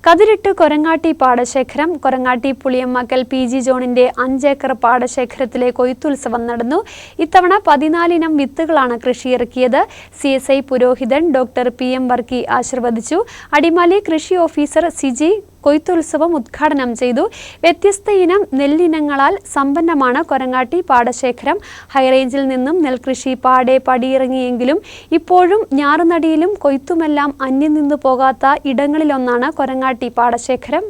കതിരിട്ട് Korangatti പാടശേഖരം Korangatti പുളിയമ്മക്കൽ PG ജോണിന്റെ 5 acre പാടശേഖരത്തിലെ കൊയ്ത്തുത്സവം നടന്നു. ഇത്തവണ 14 ഇനം വിത്തുകളാണ് കൃഷിയിറക്കിയത്. CSI പുരോഹിതൻ ഡോക്ടർ PM വർക്കി ആശീർവദിച്ചു. അടിമാലി കൃഷി ഓഫീസർ സിജി കൊയ്ത്തുത്സവം ഉദ്ഘാടനം ചെയ്തു. വ്യത്യസ്ത ഇനം നെല്ലിനങ്ങളാൽ സമ്പന്നമാണ് കൊരങ്ങാട്ടി പാടശേഖരം. ഹൈറേഞ്ചിൽ നിന്നും നെൽകൃഷി പാടെ പടിയിറങ്ങിയെങ്കിലും ഇപ്പോഴും ഞാറുനടിയിലും കൊയ്ത്തുമെല്ലാം അന്യം നിന്നു പോകാത്ത ഇടങ്ങളിലൊന്നാണ് കൊരങ്ങാട്ടി പാടശേഖരം.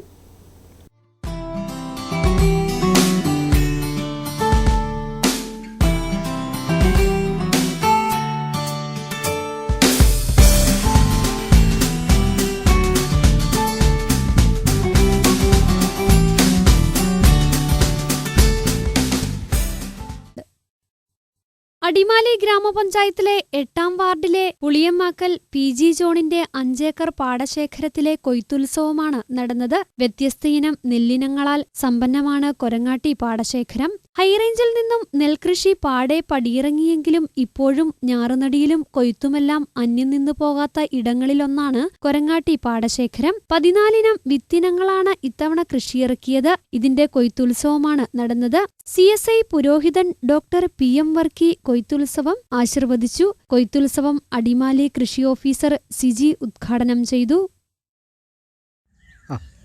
അടിമാലി ഗ്രാമപഞ്ചായത്തിലെ 8ാം വാർഡിലെ പുളിയമ്മാക്കൽ PG ജോണിന്റെ 5 ഏക്കർ പാടശേഖരത്തിലെ കൊയ്ത്തുത്സവമാണ് നടന്നത്. വ്യത്യസ്തയിനം നെല്ലിനങ്ങളാൽ സമ്പന്നമാണ് കൊരങ്ങാട്ടി പാടശേഖരം. ഹൈറേഞ്ചിൽ നിന്നും നെൽകൃഷി പാടെ പടിയിറങ്ങിയെങ്കിലും ഇപ്പോഴും ഞാറുനടിയിലും കൊയ്ത്തുമെല്ലാം അന്യം നിന്നു പോകാത്ത ഇടങ്ങളിലൊന്നാണ് കൊരങ്ങാട്ടി പാടശേഖരം. 14 ഇനം വിത്തിനങ്ങളാണ് ഇത്തവണ കൃഷിയിറക്കിയത്. ഇതിന്റെ കൊയ്ത്തുത്സവമാണ് നടന്നത്. CSI പുരോഹിതൻ ഡോക്ടർ PM വർക്കി കൊയ്ത്തുത്സവം ആശീർവദിച്ചു. കൊയ്ത്തുത്സവം അടിമാലി കൃഷി ഓഫീസർ സിജി ഉദ്ഘാടനം ചെയ്തു.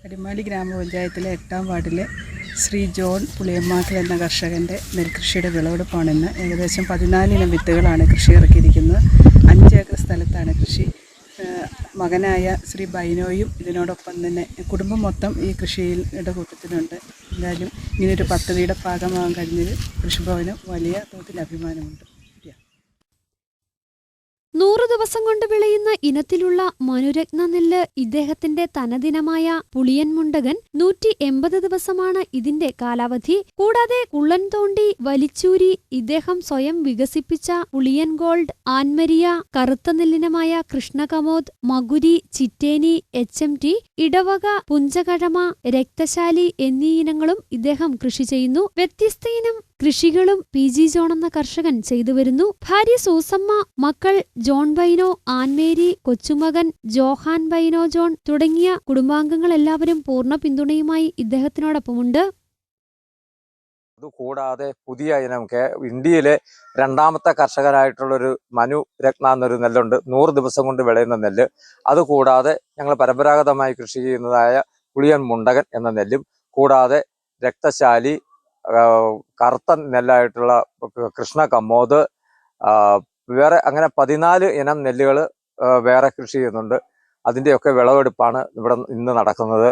അടിമാലി ഗ്രാമപഞ്ചായത്തിലെ 8ാം വാർഡിലെ ശ്രീ ജോൺ പുളിയമ്മാക്കൽ എന്ന കർഷകൻ്റെ നെൽകൃഷിയുടെ വിളവെടുപ്പാണിന്ന്. ഏകദേശം 14 ഇനം വിത്തുകളാണ് കൃഷി ഇറക്കിയിരിക്കുന്നത്. 5 ഏക്കർ സ്ഥലത്താണ് കൃഷി. മകനായ ശ്രീ ബൈനോയും ഇതിനോടൊപ്പം തന്നെ കുടുംബം മൊത്തം ഈ കൃഷിയുടെ കൂട്ടത്തിലുണ്ട്. എന്തായാലും ഇങ്ങനൊരു പദ്ധതിയുടെ ഭാഗമാകാൻ കഴിഞ്ഞതിൽ കൃഷിഭവന് വലിയ തോതിൽ അഭിമാനമുണ്ട്. 100 ദിവസം കൊണ്ട് വിളയുന്ന ഇനത്തിലുള്ള മനുരത്ന നെല്ല് ഇദ്ദേഹത്തിന്റെ തനദിനമായ പുളിയൻ മുണ്ടകൻ. 180 ദിവസമാണ് ഇതിന്റെ കാലാവധി. കൂടാതെ കുള്ളൻ തോണ്ടി വലിച്ചൂരി ഇദ്ദേഹം സ്വയം വികസിപ്പിച്ച പുളിയൻ ഗോൾഡ്, ആൻമരിയ, കറുത്ത നെല്ലിനമായ കൃഷ്ണകമോദ്, മകുരി, ചിറ്റേനി, HMT, ഇടവക, പുഞ്ചകഴമ, രക്തശാലി എന്നീ ഇനങ്ങളും ഇദ്ദേഹം കൃഷി ചെയ്യുന്നു. വ്യത്യസ്ത ഇനം കൃഷികളും PG ജോൺ എന്ന കർഷകൻ ചെയ്തുവരുന്നു. ഭാര്യ സൂസമ്മ, മക്കൾ ജോൺ ബൈനോ, ആൻമേരി, കൊച്ചുമകൻ ജോഹാൻ ബൈനോ ജോൺ തുടങ്ങിയ കുടുംബാംഗങ്ങൾ എല്ലാവരും പൂർണ്ണ പിന്തുണയുമായി ഇദ്ദേഹത്തിനോടൊപ്പമുണ്ട്. അതുകൂടാതെ പുതിയ ഇനം ഇന്ത്യയിലെ 2ാമത്തെ കർഷകനായിട്ടുള്ളൊരു മനു രത്ന എന്നൊരു നെല്ലുണ്ട്. 100 ദിവസം കൊണ്ട് വിളയുന്ന നെല്ല്. അതുകൂടാതെ ഞങ്ങൾ പരമ്പരാഗതമായി കൃഷി ചെയ്യുന്നതായ പുളിയൻ മുണ്ടകൻ എന്ന നെല്ലും, കൂടാതെ രക്തശാലി, കറുത്ത നെല്ലായിട്ടുള്ള കൃഷ്ണ കമ്മോദ്, വേറെ അങ്ങനെ 14 ഇനം നെല്ലുകൾ വേറെ കൃഷി ചെയ്യുന്നുണ്ട്. അതിൻ്റെയൊക്കെ വിളവെടുപ്പാണ് ഇവിടെ ഇന്ന് നടക്കുന്നത്.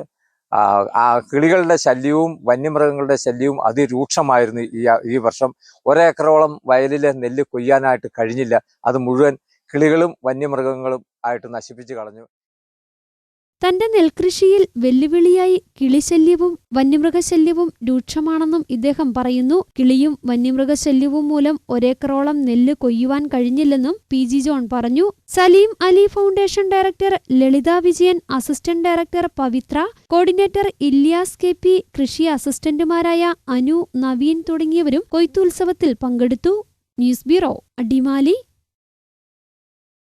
കിളികളുടെ ശല്യവും വന്യമൃഗങ്ങളുടെ ശല്യവും അതിരൂക്ഷമായിരുന്നു ഈ വർഷം. 1 ഏക്കറോളം വയലിലെ നെല്ല് കൊയ്യാനായിട്ട് കഴിഞ്ഞില്ല. അത് മുഴുവൻ കിളികളും വന്യമൃഗങ്ങളും ആയിട്ട് നശിപ്പിച്ചു കളഞ്ഞു. തന്റെ നെൽകൃഷിയിൽ വെല്ലുവിളിയായി കിളിശല്യവും വന്യമൃഗശല്യവും രൂക്ഷമാണെന്നും ഇദ്ദേഹം പറയുന്നു. കിളിയും വന്യമൃഗശല്യവും മൂലം 1 ഏക്കറോളം നെല്ല് കൊയ്യുവാൻ കഴിഞ്ഞില്ലെന്നും PG ജോൺ പറഞ്ഞു. സലീം അലി ഫൗണ്ടേഷൻ ഡയറക്ടർ ലളിത വിജയൻ, അസിസ്റ്റന്റ് ഡയറക്ടർ പവിത്ര, കോർഡിനേറ്റർ ഇല്യാസ് KP, കൃഷി അസിസ്റ്റന്റുമാരായ അനു, നവീൻ തുടങ്ങിയവരും കൊയ്ത്തുത്സവത്തിൽ പങ്കെടുത്തു. News bureau, Adimali.